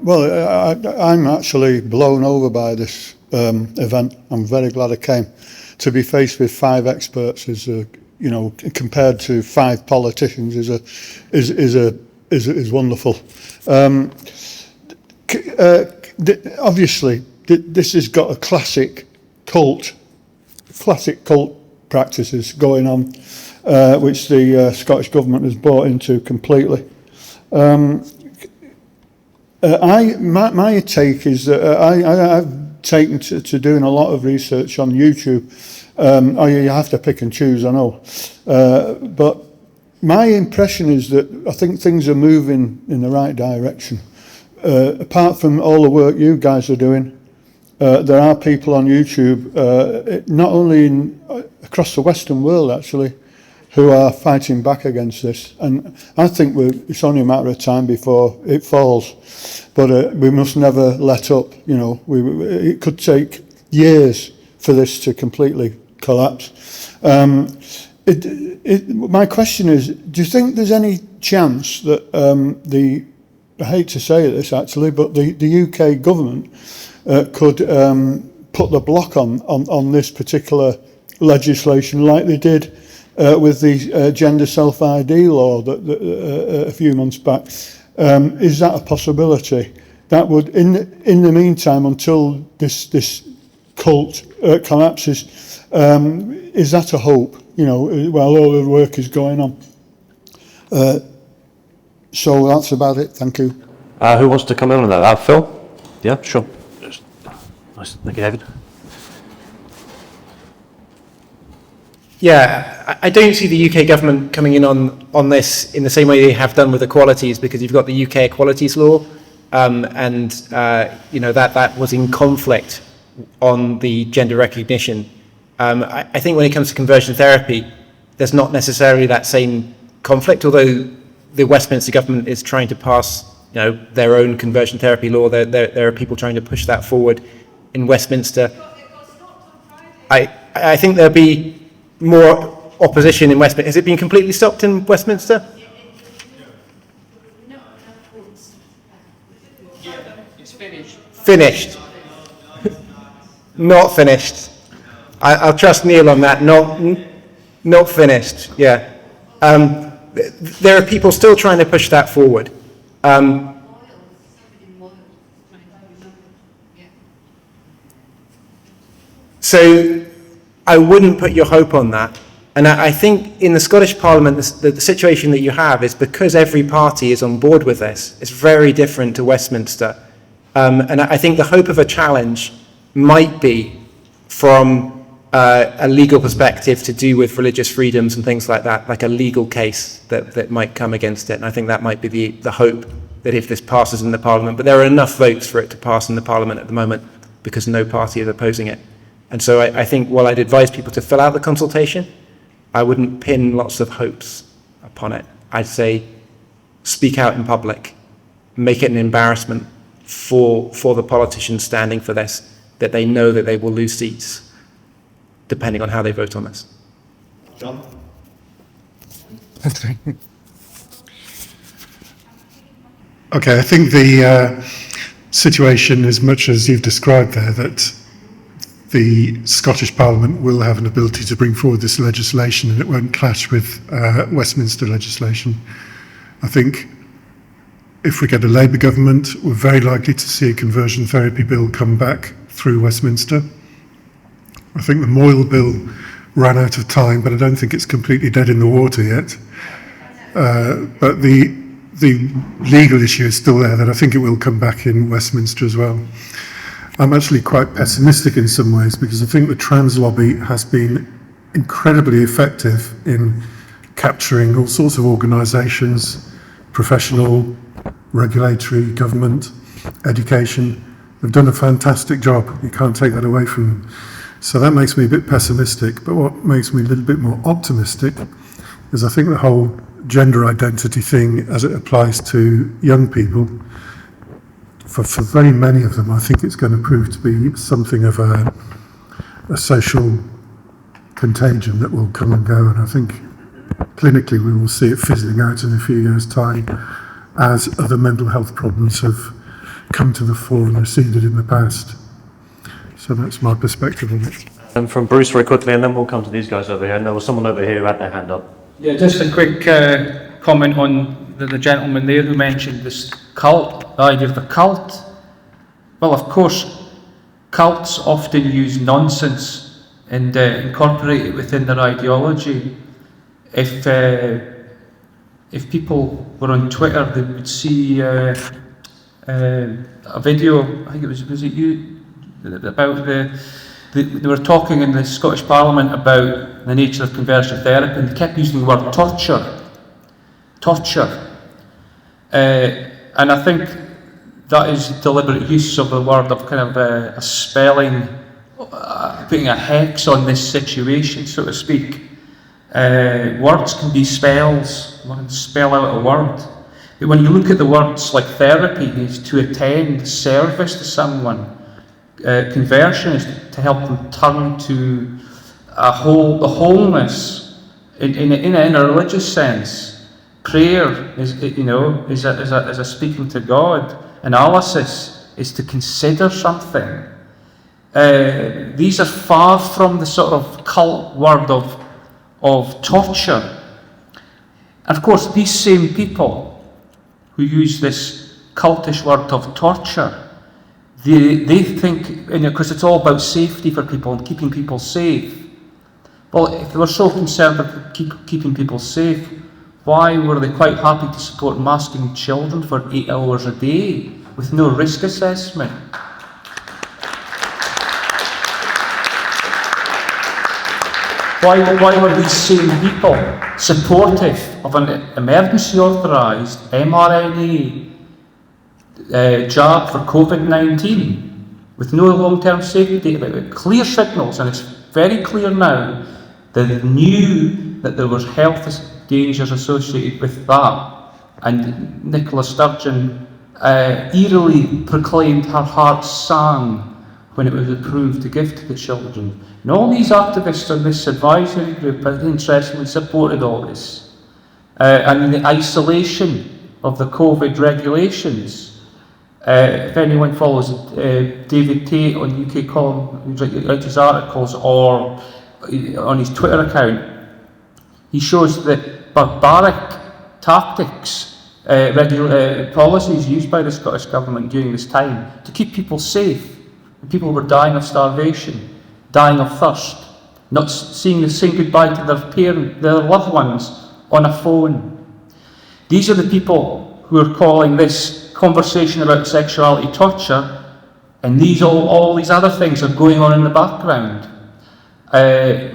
I'm actually blown over by this event. I'm very glad I came. To be faced with 5 experts is compared to 5 politicians is wonderful. Obviously, this has got a classic cult practices going on, which the Scottish Government has bought into completely. My take is that I've taken to doing a lot of research on YouTube. You have to pick and choose, I know. But my impression is that I think things are moving in the right direction. Apart from all the work you guys are doing, there are people on YouTube, not only across the Western world actually, who are fighting back against this. And I think it's only a matter of time before it falls. But we must never let up. It could take years for this to completely collapse. My question is, do you think there's any chance that I hate to say this actually, but the UK government could put the block on this particular legislation like they did with the gender self-ID law that a few months back? Is that a possibility? That would, in the meantime, until this cult collapses, is that a hope? While all the work is going on. So that's about it. Thank you. Who wants to come in on that? Phil? Yeah, sure. Nice. Thank you, David. Yeah, I don't see the UK government coming in on this in the same way they have done with equalities, because you've got the UK equalities law, and that was in conflict on the gender recognition. I think when it comes to conversion therapy, there's not necessarily that same conflict, although the Westminster government is trying to pass their own conversion therapy law. There are people trying to push that forward in Westminster. I think there'll be more opposition in Westminster. Has it been completely stopped in Westminster? It's finished. Finished. Not finished. I'll trust Neil on that. Not finished. Yeah. There are people still trying to push that forward. So I wouldn't put your hope on that. And I think in the Scottish Parliament, the situation that you have is because every party is on board with this. It's very different to Westminster. And I think the hope of a challenge might be from a legal perspective to do with religious freedoms and things like that, like a legal case that might come against it. And I think that might be the hope, that if this passes in the Parliament, but there are enough votes for it to pass in the Parliament at the moment because no party is opposing it. And so I think while I'd advise people to fill out the consultation, I wouldn't pin lots of hopes upon it. I'd say speak out in public, make it an embarrassment for the politicians standing for this, that they know that they will lose seats depending on how they vote on this. John? Okay, I think the situation, as much as you've described there, that the Scottish Parliament will have an ability to bring forward this legislation and it won't clash with Westminster legislation. I think if we get a Labour government, we're very likely to see a conversion therapy bill come back through Westminster. I think the Moyle bill ran out of time, but I don't think it's completely dead in the water yet. But the legal issue is still there, that I think it will come back in Westminster as well. I'm actually quite pessimistic in some ways, because I think the trans lobby has been incredibly effective in capturing all sorts of organisations, professional, regulatory, government, education. They've done a fantastic job. You can't take that away from them. So that makes me a bit pessimistic. But what makes me a little bit more optimistic is I think the whole gender identity thing, as it applies to young people, for very many of them, I think it's going to prove to be something of a social contagion that will come and go. And I think clinically we will see it fizzling out in a few years' time as other mental health problems have come to the fore and receded in the past. So that's my perspective on it. And from Bruce very quickly, and then we'll come to these guys over here. And there was someone over here who had their hand up. Yeah, just a quick comment on the gentleman there who mentioned this cult, the idea of the cult. Well, of course, cults often use nonsense and incorporate it within their ideology. If people were on Twitter, they would see a video, I think was it you, about they were talking in the Scottish Parliament about the nature of conversion therapy, and they kept using the word torture. And I think that is deliberate use of the word, of kind of a spelling, putting a hex on this situation, so to speak. Words can be spells, one can spell out a word. But when you look at the words like therapy is to attend service to someone, conversion is to help them turn to the wholeness in a religious sense. Prayer is a speaking to God. Analysis is to consider something. These are far from the sort of cult word of torture. And of course, these same people who use this cultish word of torture, they think, because it's all about safety for people and keeping people safe. Well, if they were so concerned about keeping people safe, why were they quite happy to support masking children for 8 hours a day with no risk assessment? Why were these same people supportive of an emergency authorised mRNA jab for COVID-19 with no long-term safety data? Clear signals, and it's very clear now that they knew that there was health dangers associated with that. And Nicola Sturgeon eerily proclaimed her heart sang when it was approved to give to the children. And all these activists on this advisory group, interestingly, supported all this. And the isolation of the COVID regulations. If anyone follows David Tate on UK Column, who writes his articles, or on his Twitter account, he shows that barbaric tactics, policies used by the Scottish Government during this time to keep people safe. People were dying of starvation, dying of thirst, not saying goodbye to their loved ones on a phone. These are the people who are calling this conversation about sexuality torture, and all these other things are going on in the background.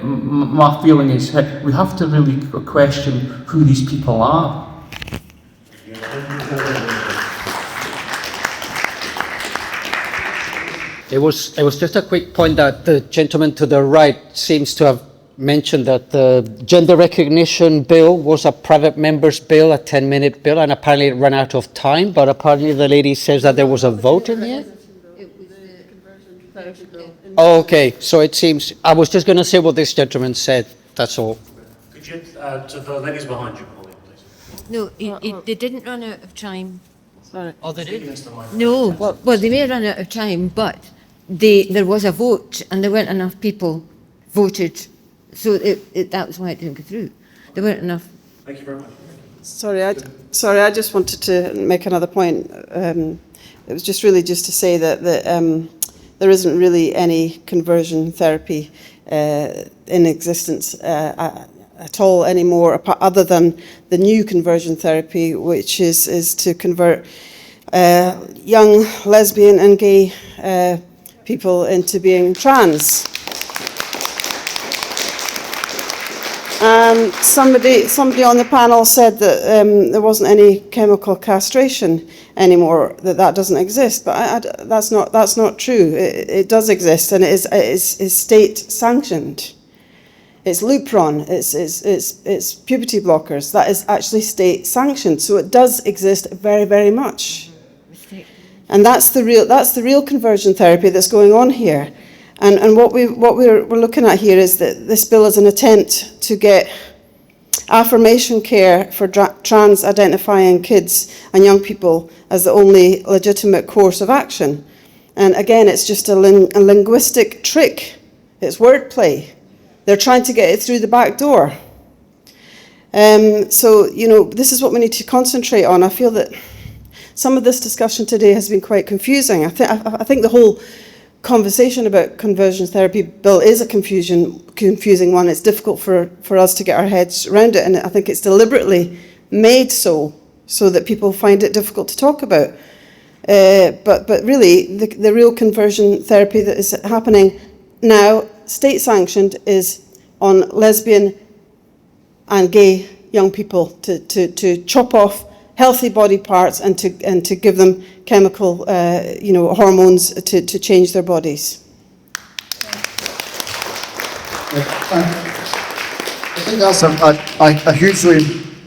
My feeling is we have to really question who these people are. It was just a quick point that the gentleman to the right seems to have mentioned that the gender recognition bill was a private member's bill, a 10-minute bill, and apparently it ran out of time, but apparently the lady says that there was a vote in here. Oh, okay, so it seems, I was just going to say what this gentleman said, that's all. Could you, to the ladies behind you, Pauline, please? No, they didn't run out of time. Sorry. Oh, they did? No, well, they may run out of time, but there was a vote and there weren't enough people voted, so that was why it didn't go through. There weren't enough. Thank you very much. Sorry, I just wanted to make another point. It was just to say that there isn't really any conversion therapy in existence at all anymore, other than the new conversion therapy, which is to convert young lesbian and gay people into being trans. And somebody on the panel said that there wasn't any chemical castration anymore, that doesn't exist, but that's not true. It does exist, and it is state sanctioned. It's Lupron, it's puberty blockers. That is actually state sanctioned, so it does exist very, very much. And that's the real conversion therapy that's going on here. And what we're looking at here is that this bill is an attempt to get affirmation care for trans-identifying kids and young people as the only legitimate course of action. And again, it's just a linguistic trick. It's wordplay. They're trying to get it through the back door. So, this is what we need to concentrate on. I feel that some of this discussion today has been quite confusing. I think the whole conversation about conversion therapy bill is a confusing one. It's difficult for us to get our heads around it, and I think it's deliberately made so that people find it difficult to talk about. But really, the real conversion therapy that is happening now, state-sanctioned, is on lesbian and gay young people to chop off healthy body parts and to give them chemical, hormones to change their bodies. I think that's a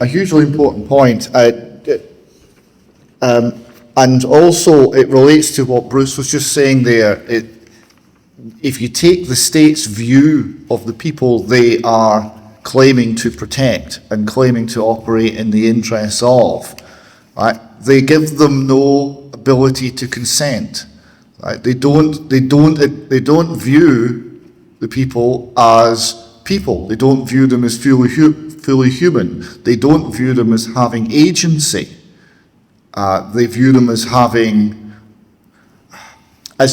hugely important point. And also it relates to what Bruce was just saying there. If you take the state's view of the people they are claiming to protect and claiming to operate in the interests of, right, they give them no ability to consent. Right? They don't view the people as people. They don't view them as fully human. They don't view them as having agency. They view them as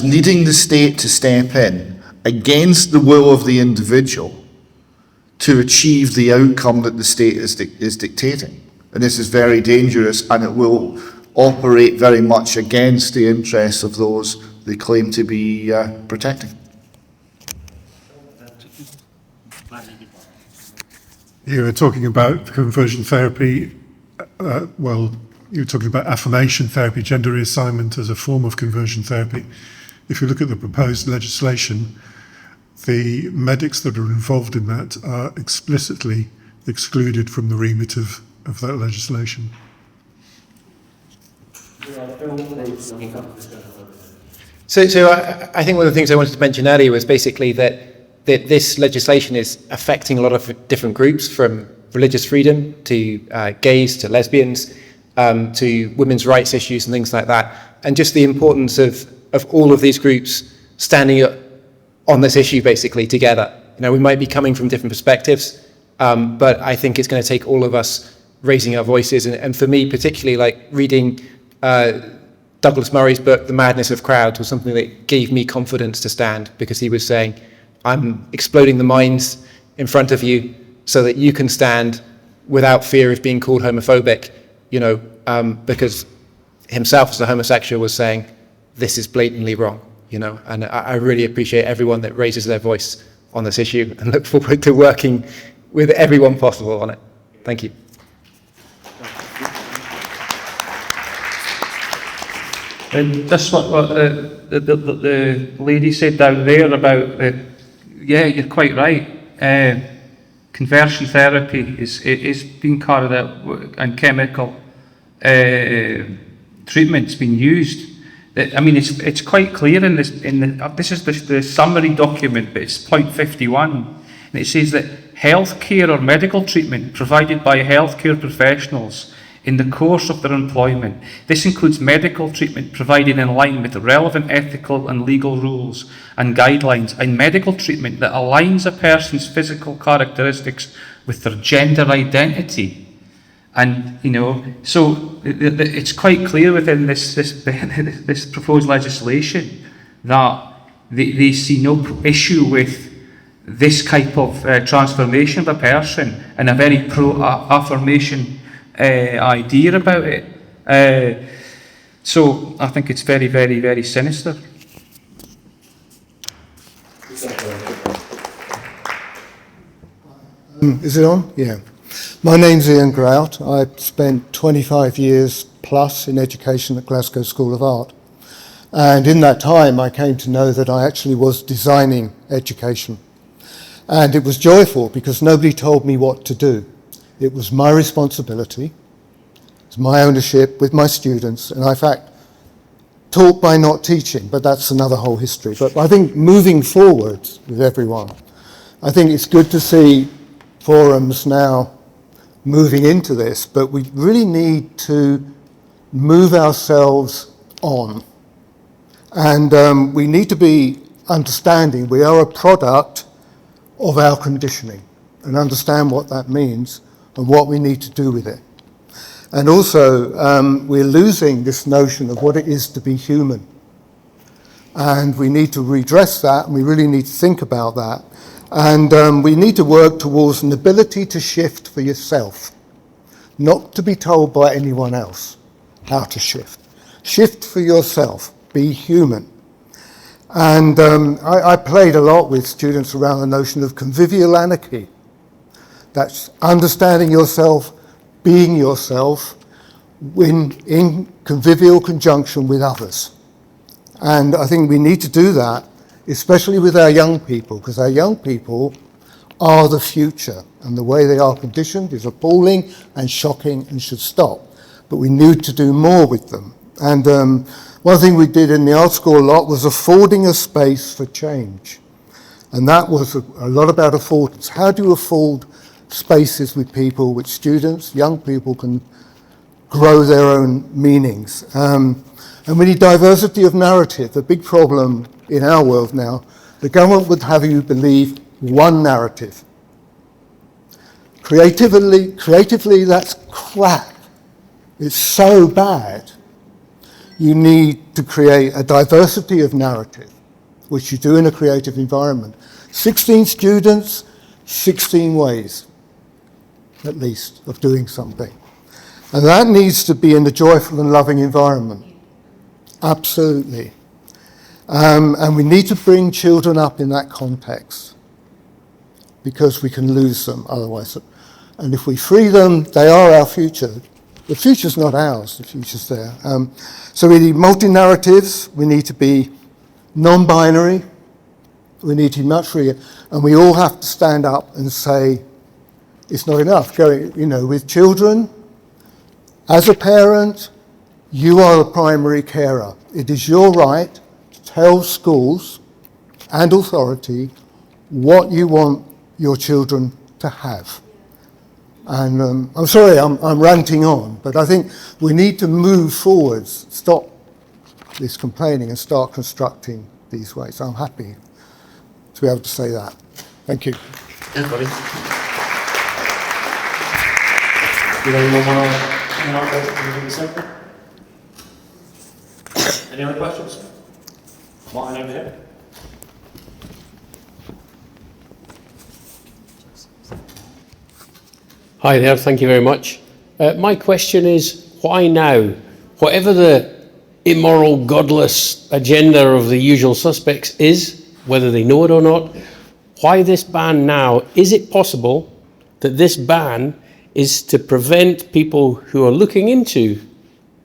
needing the state to step in against the will of the individual to achieve the outcome that the state is dictating. And this is very dangerous, and it will operate very much against the interests of those they claim to be protecting. You were talking about conversion therapy. You were talking about affirmation therapy, gender reassignment as a form of conversion therapy. If you look at the proposed legislation, the medics that are involved in that are explicitly excluded from the remit of that legislation. So I think one of the things I wanted to mention earlier was basically that this legislation is affecting a lot of different groups, from religious freedom to gays to lesbians, to women's rights issues and things like that, and just the importance of all of these groups standing up on this issue basically together. We might be coming from different perspectives, but I think it's going to take all of us raising our voices, and for me particularly, like reading Douglas Murray's book, The Madness of Crowds, was something that gave me confidence to stand, because he was saying, I'm exploding the minds in front of you so that you can stand without fear of being called homophobic, because himself as a homosexual was saying, this is blatantly wrong, and I really appreciate everyone that raises their voice on this issue, and look forward to working with everyone possible on it. Thank you. And that's what the lady said down there about, yeah, you're quite right. Conversion therapy is being carried out, and chemical treatment's been used. I mean, it's quite clear in this. This is the summary document, but it's point 51, and it says that healthcare or medical treatment provided by healthcare professionals in the course of their employment. This includes medical treatment provided in line with the relevant ethical and legal rules and guidelines, and medical treatment that aligns a person's physical characteristics with their gender identity. And, so it's quite clear within this proposed legislation that they see no issue with this type of transformation of a person, and a very pro-affirmation idea about it. So I think it's very, very, very sinister. Is it on? Yeah. My name's Ian Grout. I spent 25 years plus in education at Glasgow School of Art. And in that time, I came to know that I actually was designing education. And it was joyful because nobody told me what to do. It was my responsibility. It was my ownership with my students. And I, in fact, taught by not teaching, but that's another whole history. But I think moving forward with everyone, I think it's good to see forums now moving into this, but we really need to move ourselves on. And we need to be understanding we are a product of our conditioning and understand what that means and what we need to do with it. And also, we're losing this notion of what it is to be human. And we need to redress that, and we really need to think about that. And we need to work towards an ability to shift for yourself, not to be told by anyone else how to shift. Shift for yourself, be human. And I played a lot with students around the notion of convivial anarchy. That's understanding yourself, being yourself in convivial conjunction with others. And I think we need to do that, especially with our young people, because our young people are the future, and the way they are conditioned is appalling and shocking and should stop. But we need to do more with them. And one thing we did in the art school a lot was affording a space for change. And that was a lot about affordance. How do you afford spaces with people, which students, young people can grow their own meanings? And we need diversity of narrative. The big problem in our world now, the government would have you believe one narrative. Creatively, that's crap. It's so bad. You need to create a diversity of narrative, which you do in a creative environment. 16 students, 16 ways, at least, of doing something. And that needs to be in a joyful and loving environment. Absolutely. And we need to bring children up in that context, because we can lose them otherwise. And if we free them, they are our future. The future's not ours, the future's there. So we need multi-narratives, we need to be non-binary, we need to be much freer, and we all have to stand up and say, it's not enough. With children, as a parent, you are the primary carer. It is your right to tell schools and authority what you want your children to have. And I'm sorry, I'm ranting on, but I think we need to move forwards, stop this complaining and start constructing these ways. So I'm happy to be able to say that. Thank you. Everybody. Did anyone want to any other questions? Martin over here. Hi there, thank you very much. My question is, why now? Whatever the immoral, godless agenda of the usual suspects is, whether they know it or not, why this ban now? Is it possible that this ban is to prevent people who are looking into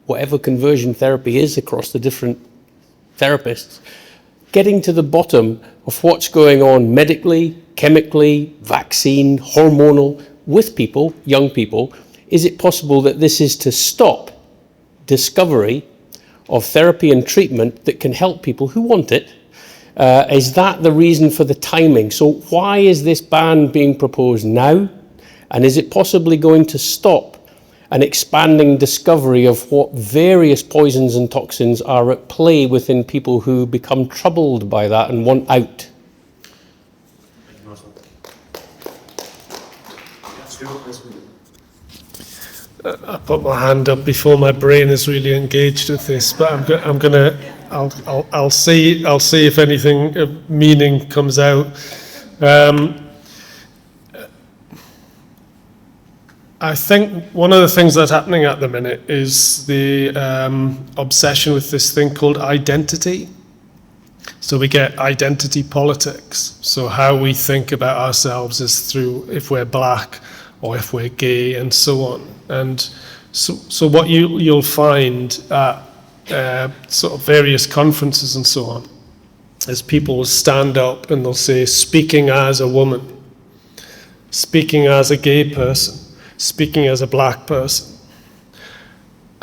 whatever conversion therapy is across the different therapists, getting to the bottom of what's going on medically, chemically, vaccine, hormonal, with people, young people? Is it possible that this is to stop discovery of therapy and treatment that can help people who want it? Is that the reason for the timing? So why is this ban being proposed now? And is it possibly going to stop an expanding discovery of what various poisons and toxins are at play within people who become troubled by that and want out? I put my hand up before my brain is really engaged with this, but I'll see if anything of meaning comes out. I think one of the things that's happening at the minute is the obsession with this thing called identity. So we get identity politics. So how we think about ourselves is through if we're black or if we're gay and so on. And so what you'll find at sort of various conferences and so on is people will stand up and they'll say, speaking as a woman, speaking as a gay person, speaking as a black person.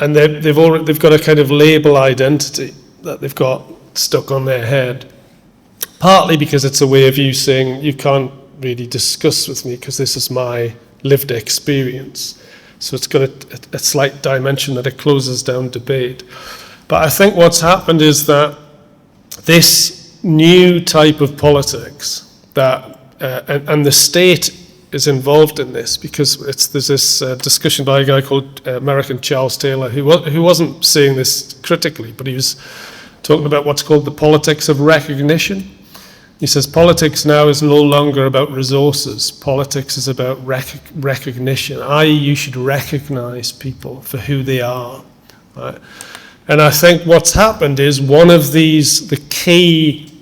And they've got a kind of label identity that they've got stuck on their head, partly because it's a way of you saying, you can't really discuss with me because this is my lived experience. So it's got a slight dimension that it closes down debate. But I think what's happened is that this new type of politics that, and the state is involved in this, because there's this discussion by a guy called American Charles Taylor, who wasn't saying this critically, but he was talking about what's called the politics of recognition. He says politics now is no longer about resources. Politics is about recognition, i.e. you should recognize people for who they are. Right? And I think what's happened is one of the key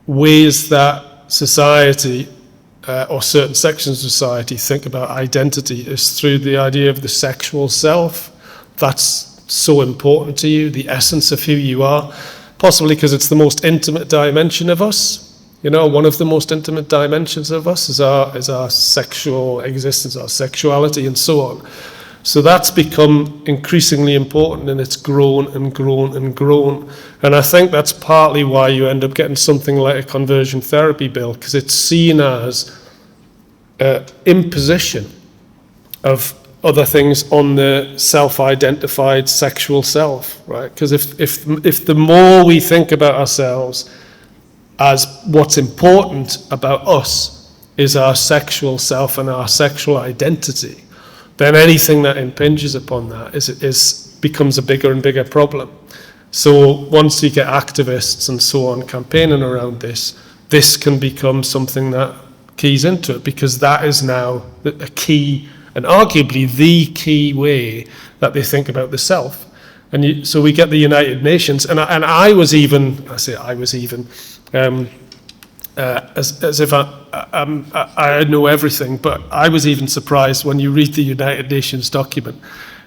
ways that society or certain sections of society think about identity is through the idea of the sexual self. That's so important to you, the essence of who you are, possibly because it's the most intimate dimension of us. You know, one of the most intimate dimensions of us is our sexual existence, our sexuality, and so on. So that's become increasingly important, and it's grown and grown and grown. And I think that's partly why you end up getting something like a conversion therapy bill, because it's seen as imposition of other things on the self-identified sexual self, right? Because if the more we think about ourselves as what's important about us is our sexual self and our sexual identity, then anything that impinges upon that becomes a bigger and bigger problem. So once you get activists and so on campaigning around this can become something that keys into it, because that is now a key, and arguably the key way that they think about the self. And so we get the United Nations, and I was even, as if I know everything, but I was even surprised when you read the United Nations document,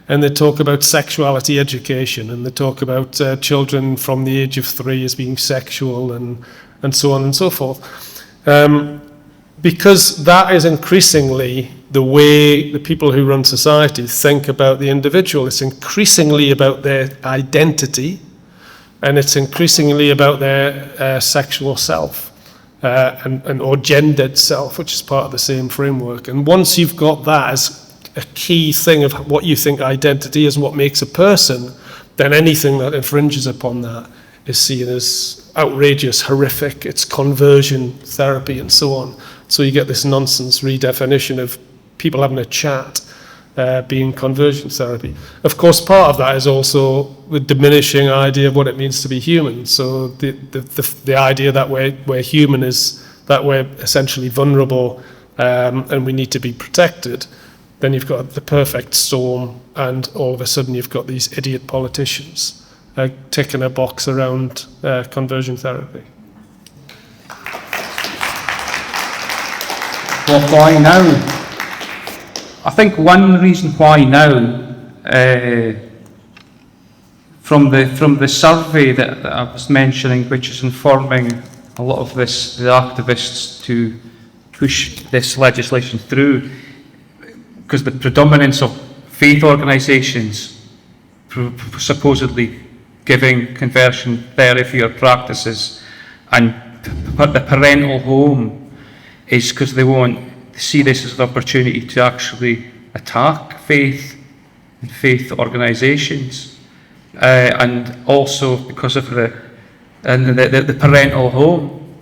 and they talk about sexuality education, and they talk about children from the age of 3 as being sexual, and so on and so forth. Because that is increasingly the way the people who run society think about the individual. It's increasingly about their identity, and it's increasingly about their sexual self, or gendered self, which is part of the same framework. And once you've got that as a key thing of what you think identity is and what makes a person, then anything that infringes upon that is seen as outrageous, horrific, it's conversion therapy and so on. So you get this nonsense redefinition of people having a chat being conversion therapy. Of course, part of that is also the diminishing idea of what it means to be human. So the idea that we're human is that we're essentially vulnerable and we need to be protected. Then you've got the perfect storm, and all of a sudden you've got these idiot politicians ticking a box around conversion therapy. Well, why now? I think one reason why now, from the survey that I was mentioning, which is informing a lot of the activists to push this legislation through, because the predominance of faith organisations supposedly giving conversion therapy or practices, and the parental home, is because they want to see this as an opportunity to actually attack faith and faith organisations, and also because of the parental home,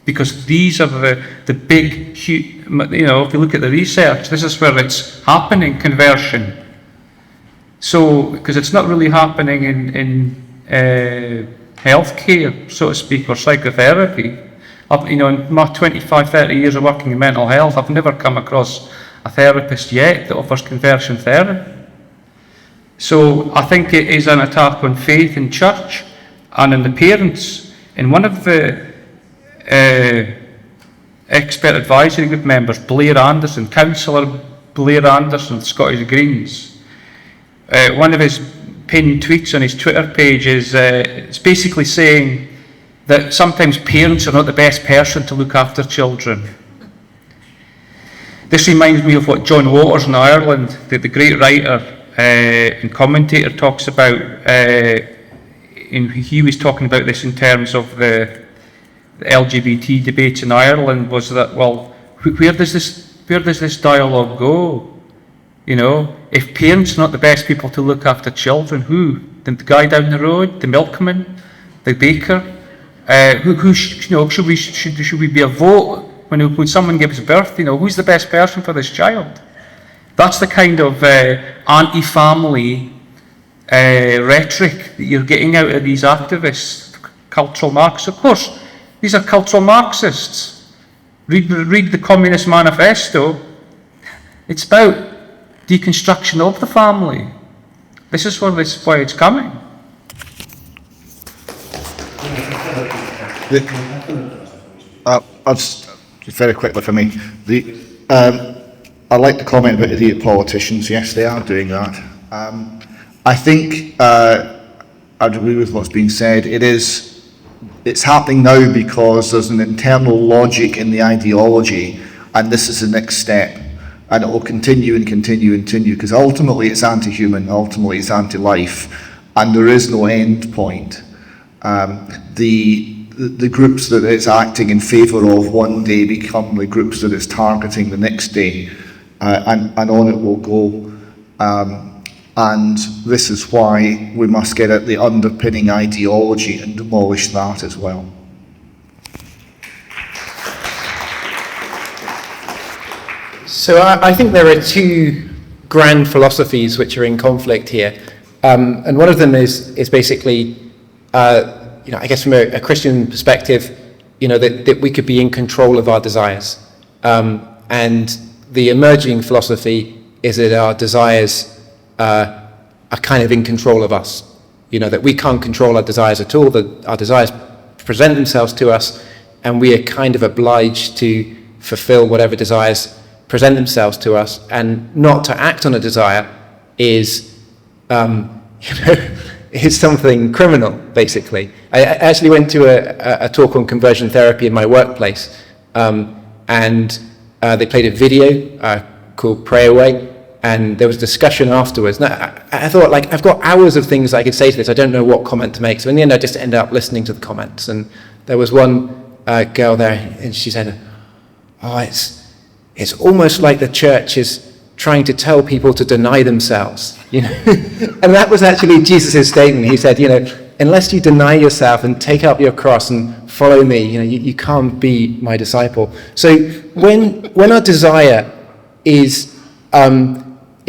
because these are the big, if you look at the research, this is where it's happening, conversion. So, because it's not really happening in healthcare, so to speak, or psychotherapy. In my 25, 30 years of working in mental health, I've never come across a therapist yet that offers conversion therapy. So I think it is an attack on faith in church and in the parents. And one of the expert advisory group members, Blair Anderson, Councillor Blair Anderson of the Scottish Greens, one of his pinned tweets on his Twitter page is it's basically saying that sometimes parents are not the best person to look after children. This reminds me of what John Waters in Ireland, the great writer and commentator, talks about. He was talking about this in terms of the LGBT debates in Ireland, was that, well, where does this where does this dialogue go? You know, if parents are not the best people to look after children, who? The guy down the road, the milkman, the baker? Should we be a vote when someone gives birth? You know, who's the best person for this child? That's the kind of anti-family rhetoric that you're getting out of these activists, cultural Marxists. Of course, these are cultural Marxists. Read the Communist Manifesto. It's about deconstruction of the family. This is why it's coming. I'll just very quickly for me. I like the comment about idiot politicians. Yes, they are doing that. I think I'd agree with what's been said. It's happening now because there's an internal logic in the ideology, and this is the next step. And it will continue and continue and continue, because ultimately it's anti-human, ultimately it's anti-life, and there is no end point. The groups that it's acting in favour of one day become the groups that it's targeting the next day, and on it will go. And this is why we must get at the underpinning ideology and demolish that as well. So I think there are two grand philosophies which are in conflict here, and one of them is basically, I guess from a Christian perspective, that we could be in control of our desires, and the emerging philosophy is that our desires are kind of in control of us. That we can't control our desires at all. That our desires present themselves to us, and we are kind of obliged to fulfill whatever desires present themselves to us, and not to act on a desire is something criminal, basically. I actually went to a talk on conversion therapy in my workplace, and they played a video called Pray Away, and there was discussion afterwards. Now, I thought, I've got hours of things I could say to this, I don't know what comment to make, so in the end I just ended up listening to the comments, and there was one girl there, and she said, it's almost like the church is trying to tell people to deny themselves, And that was actually Jesus' statement. He said, unless you deny yourself and take up your cross and follow me, you can't be my disciple. So when our desire is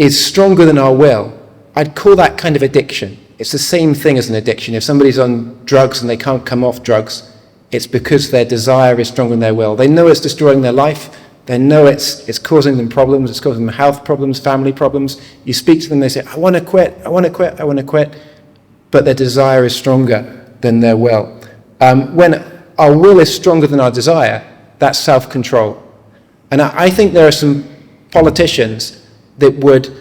stronger than our will, I'd call that kind of addiction. It's the same thing as an addiction. If somebody's on drugs and they can't come off drugs, it's because their desire is stronger than their will. They know it's destroying their life. They know it's causing them problems, it's causing them health problems, family problems. You speak to them, they say, I want to quit, I want to quit, I want to quit. But their desire is stronger than their will. When our will is stronger than our desire, that's self-control. And I think there are some politicians that would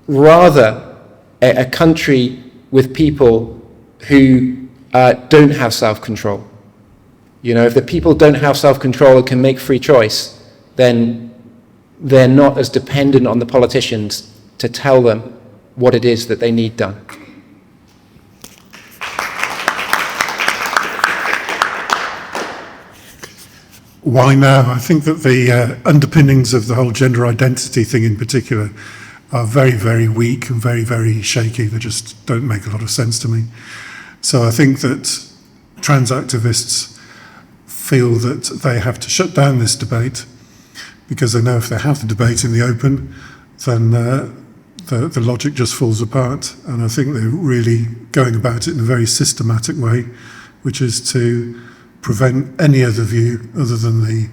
rather a country with people who don't have self-control. If the people don't have self-control and can make free choice, then they're not as dependent on the politicians to tell them what it is that they need done. Why now? I think that the underpinnings of the whole gender identity thing in particular are very, very weak and very, very shaky. They just don't make a lot of sense to me. So I think that trans activists feel that they have to shut down this debate, because they know if they have the debate in the open, then the logic just falls apart. And I think they're really going about it in a very systematic way, which is to prevent any other view other than the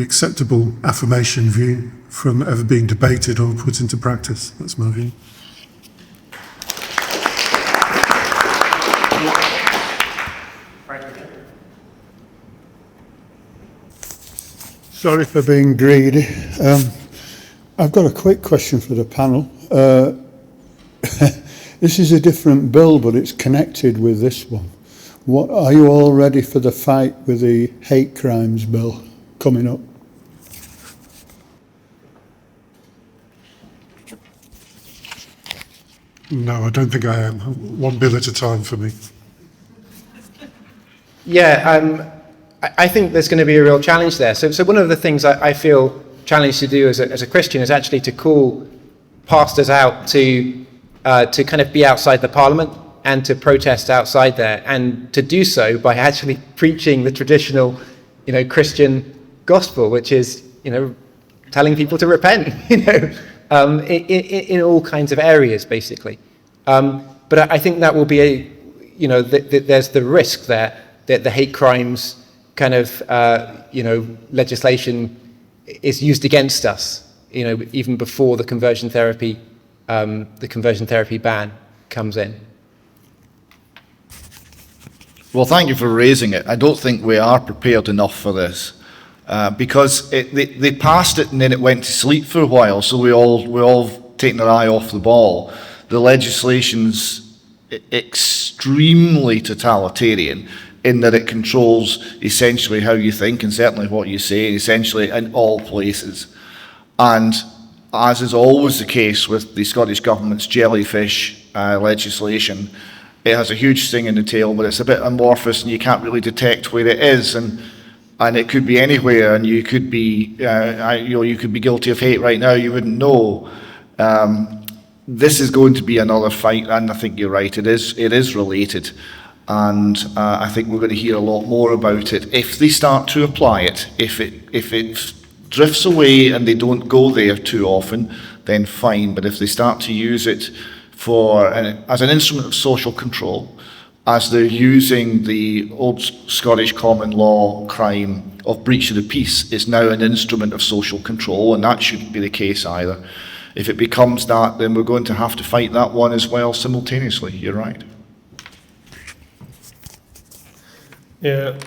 acceptable affirmation view from ever being debated or put into practice. That's my view. Sorry for being greedy. I've got a quick question for the panel. This is a different bill, but it's connected with this one. What are you all ready for the fight with the hate crimes bill coming up? No, I don't think I am. One bill at a time for me. Yeah, I think there's going to be a real challenge there. So one of the things I feel challenge to do as a Christian is actually to call pastors out to kind of be outside the Parliament and to protest outside there, and to do so by actually preaching the traditional, Christian gospel, which is, telling people to repent, in all kinds of areas, basically. But I think that will be there's the risk there that the hate crimes kind of, legislation is used against us, even before the conversion therapy ban comes in. Well, thank you for raising it. I don't think we are prepared enough for this, because they passed it and then it went to sleep for a while, so we're all taking our eye off the ball. The legislation's extremely totalitarian in that it controls essentially how you think and certainly what you say, essentially in all places. And as is always the case with the Scottish Government's jellyfish legislation, it has a huge sting in the tail, but it's a bit amorphous and you can't really detect where it is, and it could be anywhere, and you could be you could be guilty of hate right now, you wouldn't know. This is going to be another fight, and I think you're right, it is related, and I think we're going to hear a lot more about it if they start to apply it. If it drifts away and they don't go there too often, then fine, but if they start to use it as an instrument of social control, as they're using the old Scottish common law crime of breach of the peace is now an instrument of social control, and that shouldn't be the case either. If it becomes that, then we're going to have to fight that one as well simultaneously. You're right. Yeah.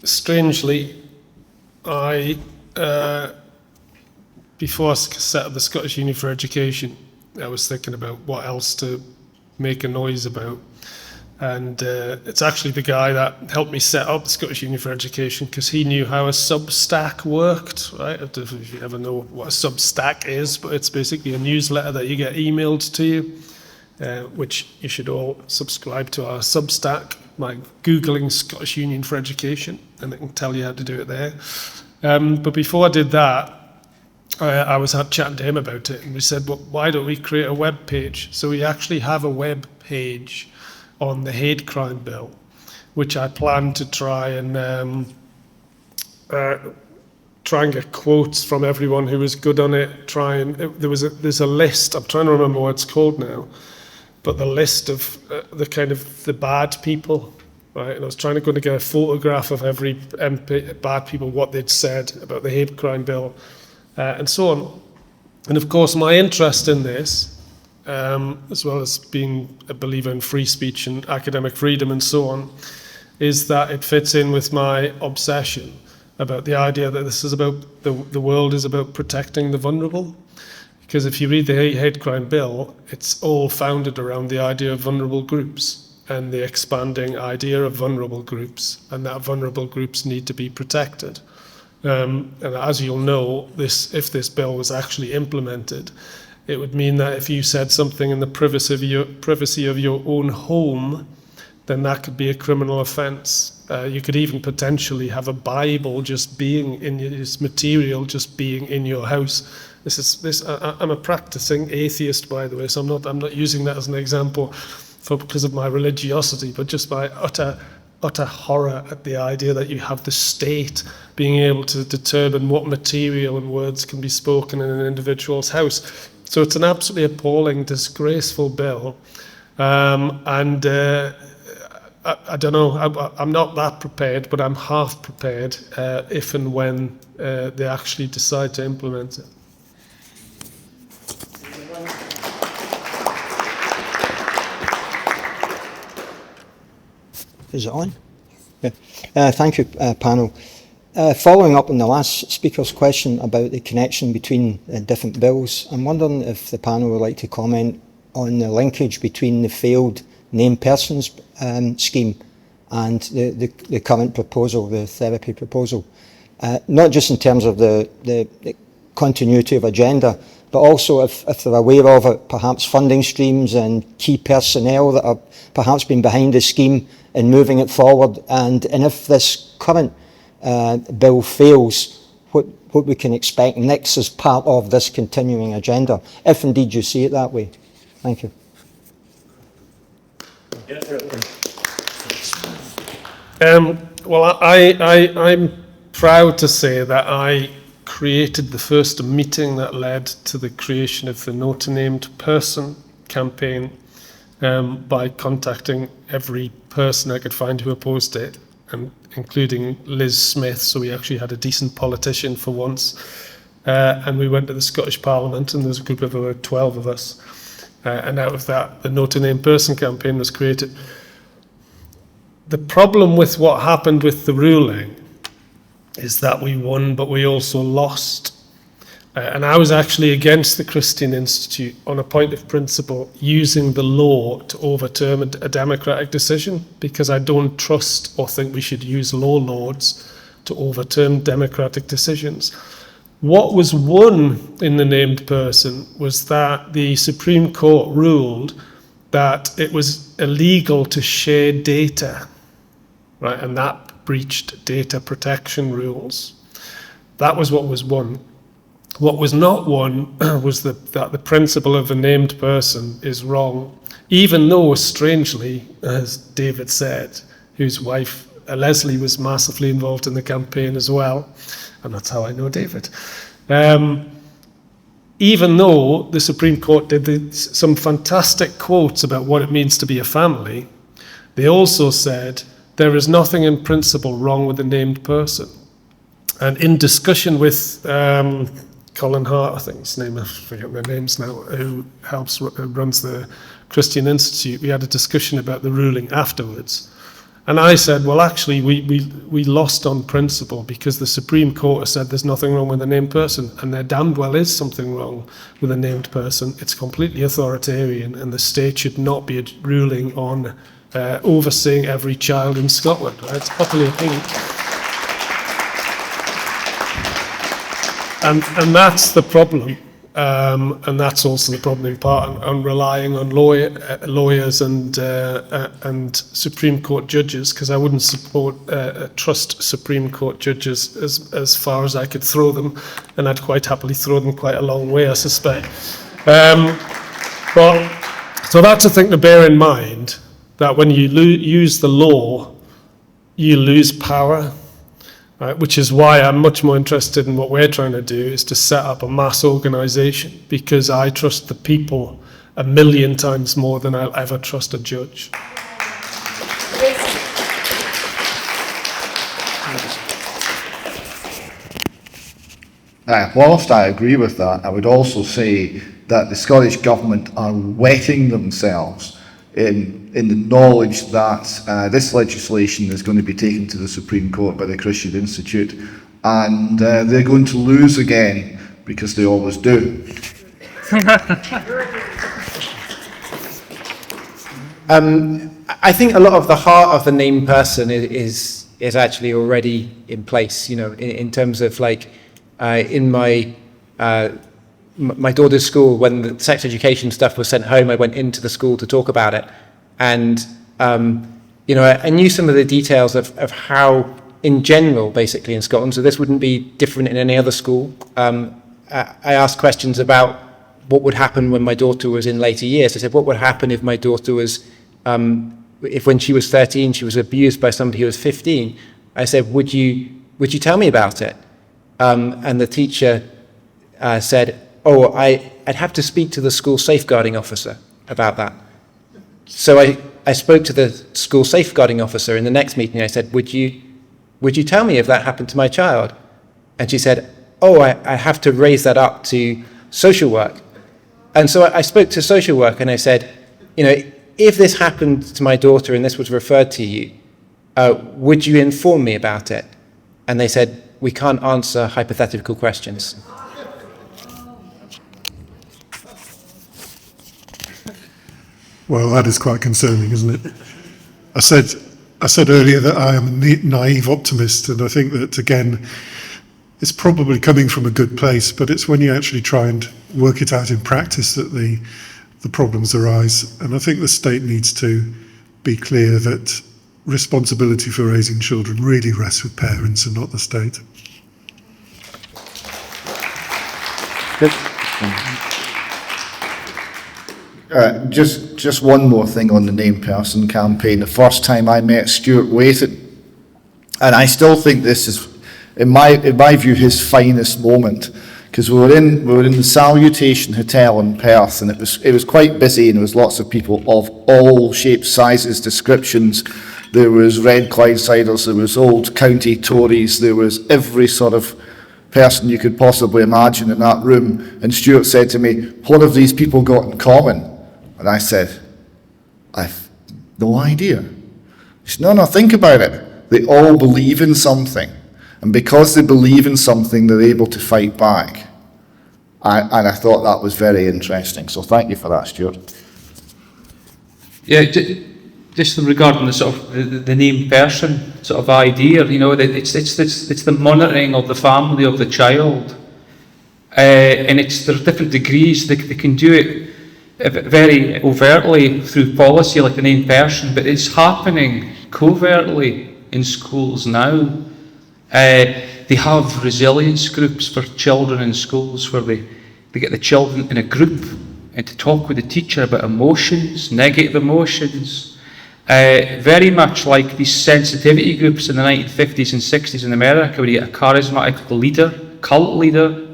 Strangely, I before I set up the Scottish Uni for Education, I was thinking about what else to make a noise about, and it's actually the guy that helped me set up the Scottish Uni for Education, because he knew how a Substack worked, right? I don't know if you ever know what a Substack is, but it's basically a newsletter that you get emailed to you, which you should all subscribe to our Substack by Googling Scottish Union for Education, and it can tell you how to do it there. But before I did that, I was chatting to him about it, and we said, well, why don't we create a web page? So we actually have a web page on the hate crime bill, which I plan to try and get quotes from everyone who was good on it. There's a list. I'm trying to remember what it's called now, but the list of the bad people. Right, and I was trying to get a photograph of every MP, bad people, what they'd said about the hate crime bill, and so on. And of course, my interest in this, as well as being a believer in free speech and academic freedom and so on, is that it fits in with my obsession about the idea that this is about the world is about protecting the vulnerable. Because if you read the hate crime bill, it's all founded around the idea of vulnerable groups and the expanding idea of vulnerable groups, and that vulnerable groups need to be protected. And as you'll know, if this bill was actually implemented, it would mean that if you said something in the privacy of your own home, then that could be a criminal offence. You could even potentially have a Bible just being in this material, just being in your house. I'm a practicing atheist, by the way, so I'm not using that as an example because of my religiosity, but just by utter horror at the idea that you have the state being able to determine what material and words can be spoken in an individual's house. So it's an absolutely appalling, disgraceful bill. I don't know, I'm not that prepared, but I'm half prepared if and when they actually decide to implement it. Is it on? Yeah. Thank you, panel. Following up on the last speaker's question about the connection between different bills, I'm wondering if the panel would like to comment on the linkage between the failed named persons scheme and the current proposal, the therapy proposal. Not just in terms of the continuity of agenda, but also if they're aware of it, perhaps funding streams and key personnel that are perhaps been behind the scheme in moving it forward, and if this current bill fails, what we can expect next as part of this continuing agenda, if indeed you see it that way. Thank you. Well, I'm proud to say that I created the first meeting that led to the creation of the No to Named Person campaign by contacting every person I could find who opposed it, and including Liz Smith, so we actually had a decent politician for once. And we went to the Scottish Parliament, and there was a group of about 12 of us. And out of that, the No to Named Person campaign was created. The problem with what happened with the ruling is that we won, but we also lost. And I was actually against the Christian Institute on a point of principle, using the law to overturn a democratic decision, because I don't trust or think we should use law lords to overturn democratic decisions. What was won in the named person was that the Supreme Court ruled that it was illegal to share data, right? And that breached data protection rules. That was what was won. What was not won was that the principle of a named person is wrong, even though, strangely, as David said, whose wife Leslie was massively involved in the campaign as well, and that's how I know David. Even though the Supreme Court did some fantastic quotes about what it means to be a family, they also said there is nothing in principle wrong with a named person. And in discussion with Colin Hart, I think his name, I forget their names now, who runs the Christian Institute, we had a discussion about the ruling afterwards. And I said, well, actually, we lost on principle, because the Supreme Court has said there's nothing wrong with a named person, and there damned well is something wrong with a named person. It's completely authoritarian, and the state should not be ruling on overseeing every child in Scotland. Right? It's properly a thing. And that's the problem. And that's also the problem in part on relying on lawyers and Supreme Court judges, because I wouldn't trust Supreme Court judges as far as I could throw them, and I'd quite happily throw them quite a long way, I suspect. So that's a thing to bear in mind, that when you use the law, you lose power. Right, which is why I'm much more interested in what we're trying to do, is to set up a mass organisation, because I trust the people 1,000,000 times more than I'll ever trust a judge. Whilst I agree with that, I would also say that the Scottish Government are wetting themselves in the knowledge that this legislation is going to be taken to the Supreme Court by the Christian Institute, and they're going to lose again, because they always do. I think a lot of the heart of the named person is actually already in place, you know, in terms of, like, in my daughter's school, when the sex education stuff was sent home, I went into the school to talk about it. And, you know, I knew some of the details of how, in general, basically in Scotland, so this wouldn't be different in any other school. I asked questions about what would happen when my daughter was in later years. I said, what would happen if my daughter was, if when she was 13, she was abused by somebody who was 15? I said, would you tell me about it? And the teacher said, oh, I'd have to speak to the school safeguarding officer about that. So I spoke to the school safeguarding officer in the next meeting. I said, would you tell me if that happened to my child? And she said, oh, I have to raise that up to social work. And so I spoke to social work, and I said, you know, if this happened to my daughter and this was referred to you, would you inform me about it? And they said, we can't answer hypothetical questions. Well, that is quite concerning, isn't it? I said earlier that I am a naive optimist, and I think that, again, it's probably coming from a good place, but it's when you actually try and work it out in practice that the problems arise. And I think the state needs to be clear that responsibility for raising children really rests with parents and not the state. Good. Just one more thing on the name person campaign. The first time I met Stuart Waiton, and I still think this is, in my view, his finest moment, because we were in the Salutation Hotel in Perth, and it was quite busy, and there was lots of people of all shapes, sizes, descriptions. There was Red Clydesiders, there was old county Tories, there was every sort of person you could possibly imagine in that room. And Stuart said to me, "What have these people got in common?" And I said, "I've no idea." He said, No, think about it. They all believe in something. And because they believe in something, they're able to fight back. And I thought that was very interesting. So thank you for that, Stuart. Yeah, just regarding the sort of the named person sort of idea, you know, that it's the monitoring of the family of the child, and there's different degrees. They can do it very overtly through policy, like the named person, but it's happening covertly in schools now. They have resilience groups for children in schools where they get the children in a group and to talk with the teacher about emotions, negative emotions. Very much like these sensitivity groups in the 1950s and 60s in America, where you get a charismatic leader, cult leader,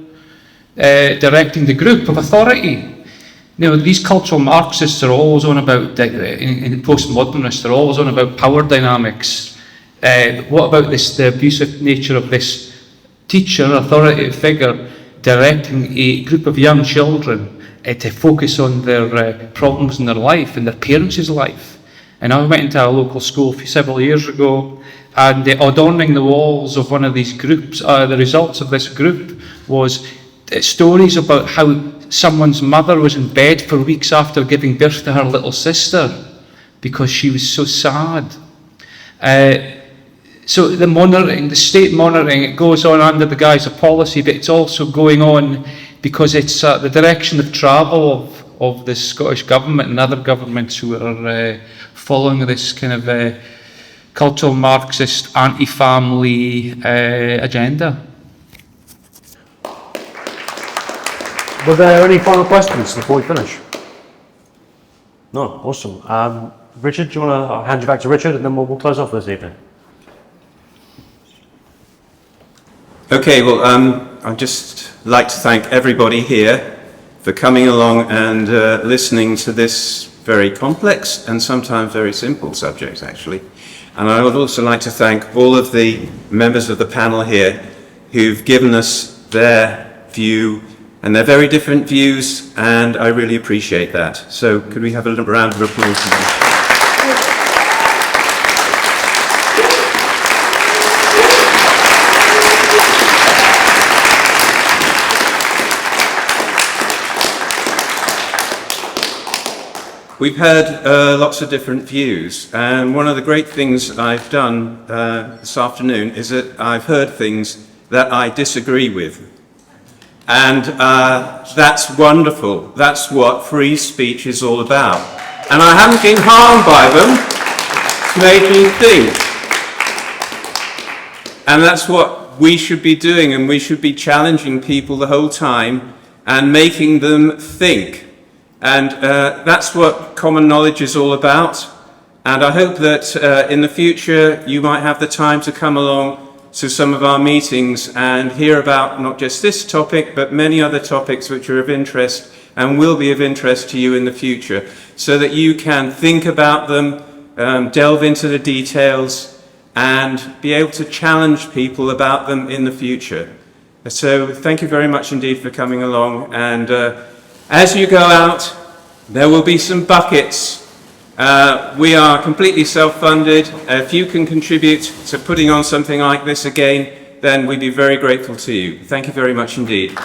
directing the group of authority. You know, these cultural Marxists are always on about, in postmodernists, they're always on about power dynamics. What about the abusive nature of this teacher, authoritative figure, directing a group of young children to focus on their problems in their life and their parents' life? And I went into a local school several years ago, and adorning the walls of one of these groups, the results of this group was stories about how someone's mother was in bed for weeks after giving birth to her little sister because she was so sad. So the monitoring, the state monitoring, it goes on under the guise of policy, but it's also going on because it's the direction of travel of the Scottish government and other governments who are following this kind of cultural Marxist anti-family agenda. Were there any final questions before we finish? No, awesome. Richard, do you want to hand you back to Richard, and then we'll close off this evening? Okay, well, I'd just like to thank everybody here for coming along and listening to this very complex and sometimes very simple subject, actually. And I would also like to thank all of the members of the panel here who've given us their view and they're very different views, and I really appreciate that. So could we have a little round of applause for them? We've heard lots of different views, and one of the great things I've done this afternoon is that I've heard things that I disagree with. And that's wonderful. That's what free speech is all about. And I haven't been harmed by them. It's made me think. And that's what we should be doing, and we should be challenging people the whole time and making them think. And that's what common knowledge is all about. And I hope that in the future you might have the time to come along to some of our meetings and hear about not just this topic, but many other topics which are of interest and will be of interest to you in the future, so that you can think about them, delve into the details, and be able to challenge people about them in the future. So thank you very much indeed for coming along. And as you go out, there will be some buckets. We are completely self-funded. If you can contribute to putting on something like this again, then we'd be very grateful to you. Thank you very much indeed.